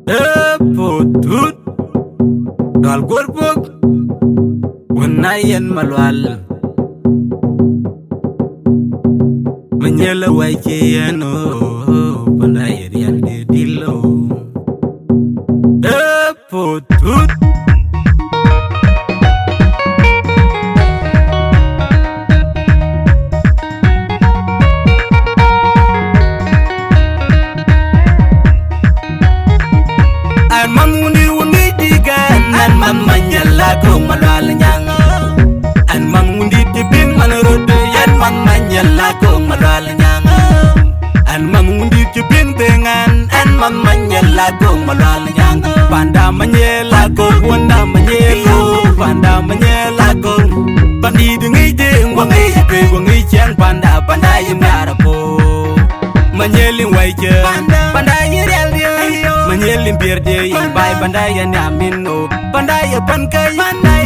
Potut dal gorbuk wanayan malwal menyela wajiyano pandai rial de dilo potut ko malwal nyang an mangundi tibin manrod yan man manyala ko malwal nyang an mangundi tibin dengan an man manyala ko malwal nyang panda manyela ko wanda manyelo panda manyela ko bandi dengi de wangi chang panda yimara ko manyelin waije panda yirel manyelin birde bai panda yanamino panda ya pankai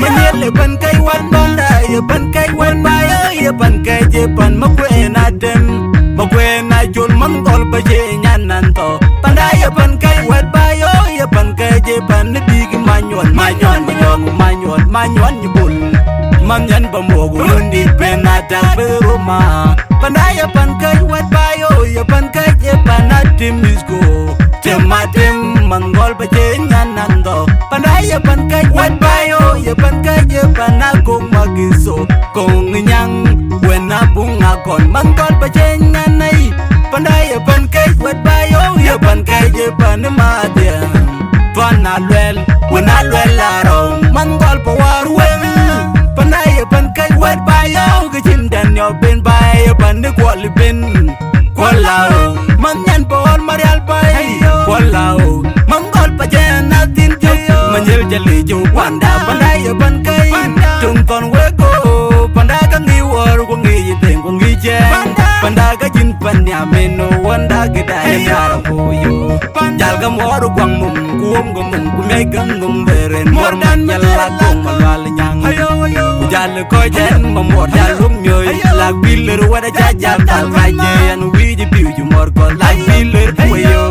manyele pankai wan panda ya pankai wan bai ya pankai je pan makwena dem makwena jol mangol baje nyananto panda ya pankai wan bai ya pankai je pan big manyon nyubul manyan bamogo undi penata beroma panda ya pankai wan bai ya pankai je pan atimisgo tematem mangol baje nyananto panda ya pankai wan bai ya pankai je pan akong magiso kong nyang wena bunga kon mangol baje nyanai panda ya pankai wan bai ya pankai je pan madia pana lwel wena lwel laro mangol pawar wen panda ya pankai wan bai gajin dan yo ben bai ya pan kwal ben kwalao manyan pawar marial bai kwalao mangol baje natin jo manyel jali jo panda ya pankai tung kon weko panda kan liwar ko ngi teng ko ngi je panda ga jin panya meno wanda gedai yara koyo jal ga moru kwang mum kuom go mum ku me gang gum beren mor man yalla ko malwal nyang jal ko jen mamor jal lum nyoy lag biler wada jajal tal kaje an wi ji piu ju mor ko lag biler koyo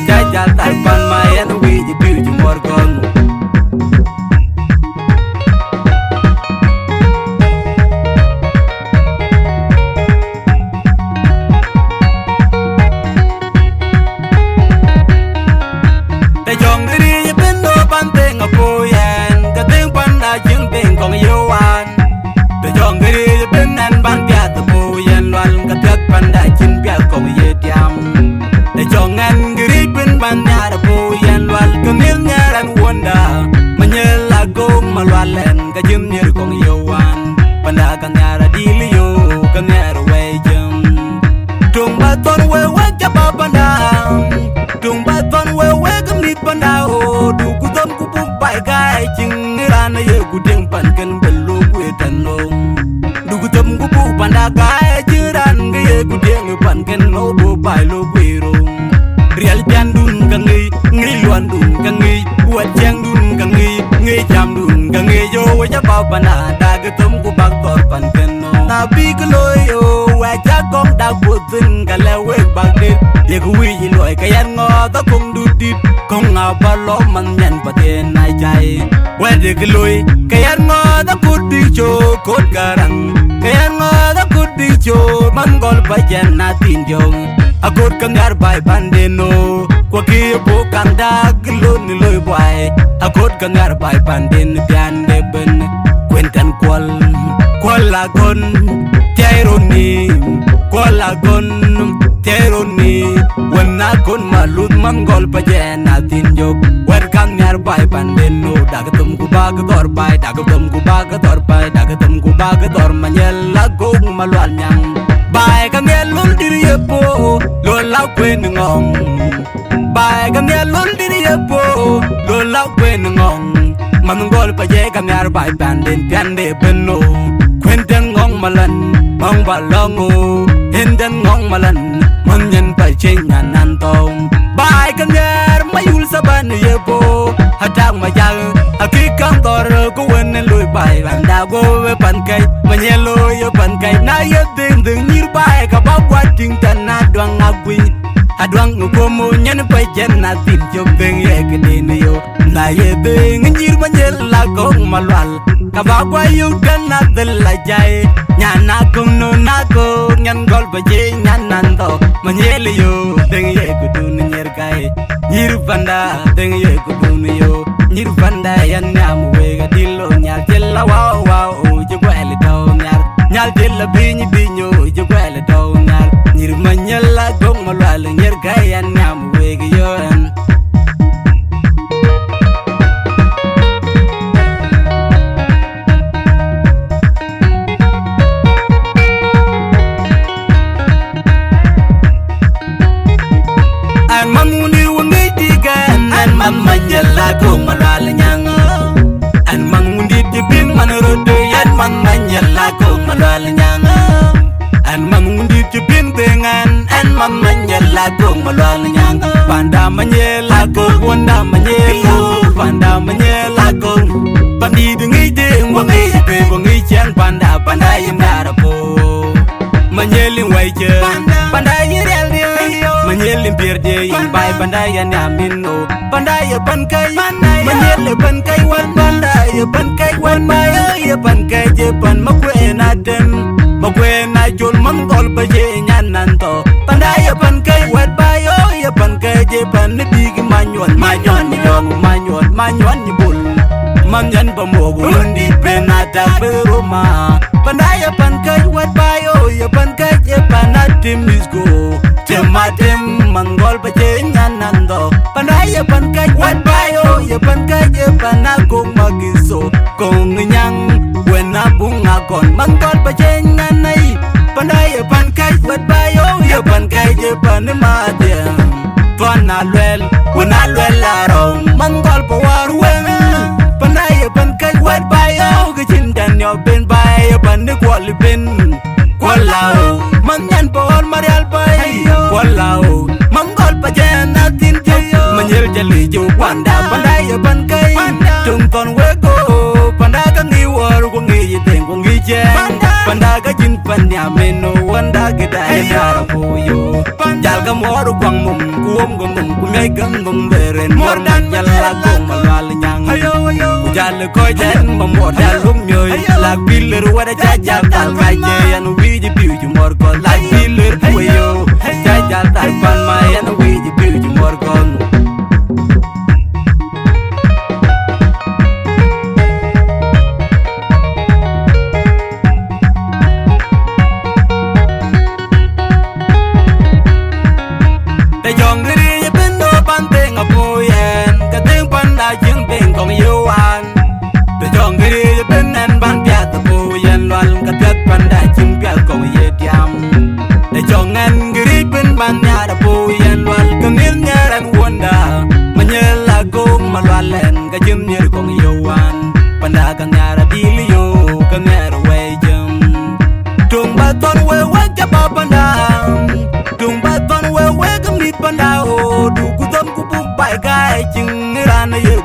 jajal tal pan ma an wi ji piu ju mor ko malwalen ka jim nyer kong yowan panda kan yara dilio kan yara wejum tung baton we ka panda tung baton we kam nit panda o du kutom ku bu bai gai jing rana ye gudeng pan kan belu ku tanong du kutom ku bu panda gai jiran ge ye gudeng pan kan no bu bai lo kwiro real jan dun kan ngi luan dun kan ngi buat jang dun kan ngi jam dun kan ngi yo ja ba bana da gutum ku bak tor pan keno na bi gloyo wa ja kong da butin gala we bak dit ye ku wi loy kayan ngo ta kong du dit kong nga ba lo man nyan pa te nai jai wa de gloy kayan ngo ta ku di cho kot garang kayan ngo ta ku di cho man gol pa jan na tin jong akot kangar bai pandeno kwa ki po kanda glon loy bai akot kangar bai panden pian de ben kwentan kwalagon teroni wana kon malut mangol pajena tinjok wer kangar bai pandeno dagatum ku bag tor bai dagatum ku bag tor bai dagatum ku bag tor manyela gong malwal nyang bai kangar lul diri po lo lau kwen ngong bai kangar lul diri po lo lau kwen ngong manungol paje kangar bai panden piande benno kwenten ngong malan mong balongo henden ngong malan manyen paje nyanantong bai kangar mayul saban yepo hatang majal akikang tor ko wen loy bai landa go pan kai manyelo yo pan kai na yeding ding nir bai ka ba kwating tan na dwang agwi adwang ngomo nyen paje na tin jom beng ye ye ding nyir manyel la kong malwal kabagwa yu kana del la jay nyana kong no na ko nyan gol ba je nyanan to manyel yo ding ye kudun nyer kai nyir banda ding ye kudun yo nyir banda yan nyam we ga dillo nyal jella wow wow je gwel to nyal jella biñi biño je gwel to nyir manyel la kong malwal nyer kai yan nyam we ga yo la ko malwal nyang an mangundi de bim manrodo yan man manyalla ko malwal nyang an mangundi de bim dengan an man manyalla ko malwal nyang panda manyella ko wanda manyella panda manyella ko pandi dingi de wangi pe wangi chan panda panda yindara po manyelin waiche panda yirel de manyelin pierde bai panda yan amino panda ya pankai manyele pankai wan panda ya pankai wan maya ya pankai je pan makwe na dem makwe na jol mangol ba je nyananto panda ya pankai wat bayo ya pankai je pan ni big manyon ni yon manyon ni bul manyan ba mogo ndi penata beroma panda ya pankai wat bayo ya pankai je pan atim misgo tematem mangol ba je nyananto panda ya pankai wat bayo ya pankai je pan akong magiso kong nyang wena bunga kon mangol ba je nyanai panda ya pankai wat bayo ya pankai je pan madem Wana lwel larong mangol pa warwen panda ya pankai wat bayo gajindan yo ben bayo pan ni kwali ben kwalao manyan pol marial bay kwalao mangol pa jena tin jo manyel jali jo panda ya pankai tung kon wego panda ka ngi war ko ngi yiteng ko ngi je panda ka jin panya meno wanda gedai dara puyo jal ka moru kwang mum kuom gum kumai gum gum beren mor nyalla ko malwal nyang jal ko jen mo dal lum nyoy la piler wada jajal tal kai je yan wi ji piu ju mor ko la piler puyo jajal tal pan ma yan wi ji piu ju mor ko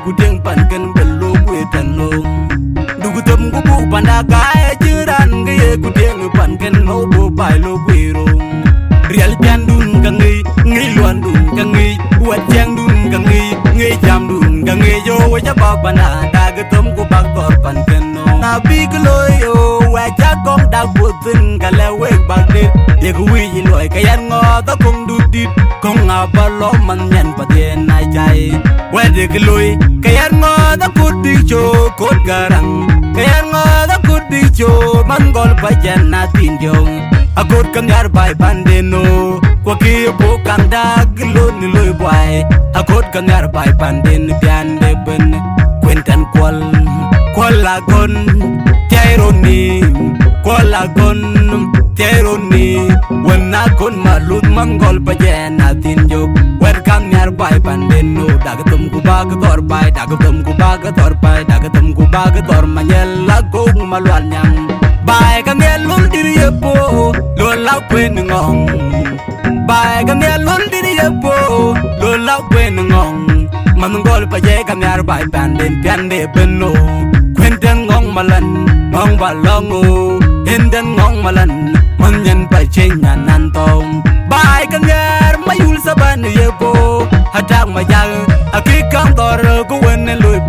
Gudeng pankan belu kuetano dugutem gubu panda kai jiran ge gudeng pankan no bo bai lo kuiro real jandun kangi ngi luan dun kangi buat jang dun kangi jam dun kangi yo waja babana dagetem ku baktor pankan no nabi gloyo waja gong da butin kala wek bagde ye kuwi loy kayan ngo ta kong dudit kong abalo man nyan paten nai jai wede gloy kayan ngo da kudi cho kod garang kayan ngo da kudi cho mangol pa janna tinjong akod kanyar bai pandeno kwa ki po kanda glo ni loy boy akod kanyar bai panden pian de ben kwentan kwal lagon teroni kwal lagon teroni wena kon malut mangol pa janna tinjong welcome nyar bai pandeno dagatum ku bag tor bai dagatum ku bag tor bai dagatum ku bag tor manyella ko malwal nyang bai ka melul diri po lo la kwen ngong bai ka melul diri po lo la kwen ngong mangol pa je ka nyar bai panden piande benno kwenten ngong malan ngong balongo hinden ngong malan manyan pa chenya nantong bai ka nyar mayul saban ye po hadak majal akikang tor ko wen loy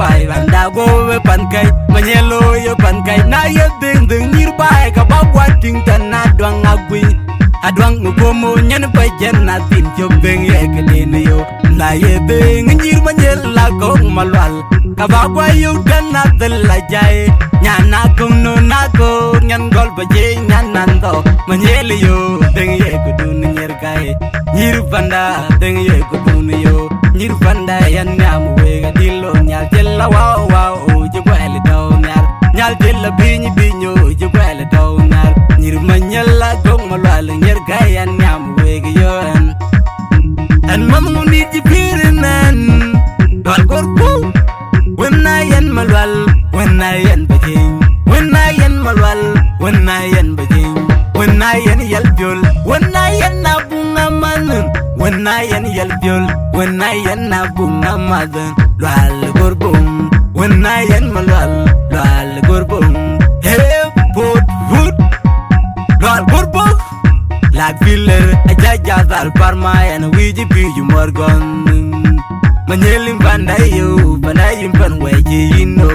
go we pancake manyelo yo pancake na ye ding ding nearby ka ba wating tan na dwang agwi adwang ngomo nyen pa jen na tin jo beng ye kedene yo na ye ding nyir manyela go malwal ka ba gwa yo tan na del la jai nyana kong no na go nyan gol ba je nyan do manyele yo ding ye kudun nyer kai nyir banda ding ye kudun yo nyir banda yan nyam we ga dilo nyal jella wow wow je gwele do nyal jella biñi biño je gwele do nyir manyela gong malwal nyer kai yan nyam we ga yon an mam ni ji pirinan dol gorbu when I yen malwal when I yen bajing when I yen malwal when I yen bajing when I yen yelbiol when I yen nabunga manun when I yen yelbiol when I yen nabunga madan lwal gorbum when I yen malwal lwal gorbum hey put food lwal gorbum like filler ajaja dal parma and wiji biju morgon Manyelim pandayo, pandayin panweji, you know.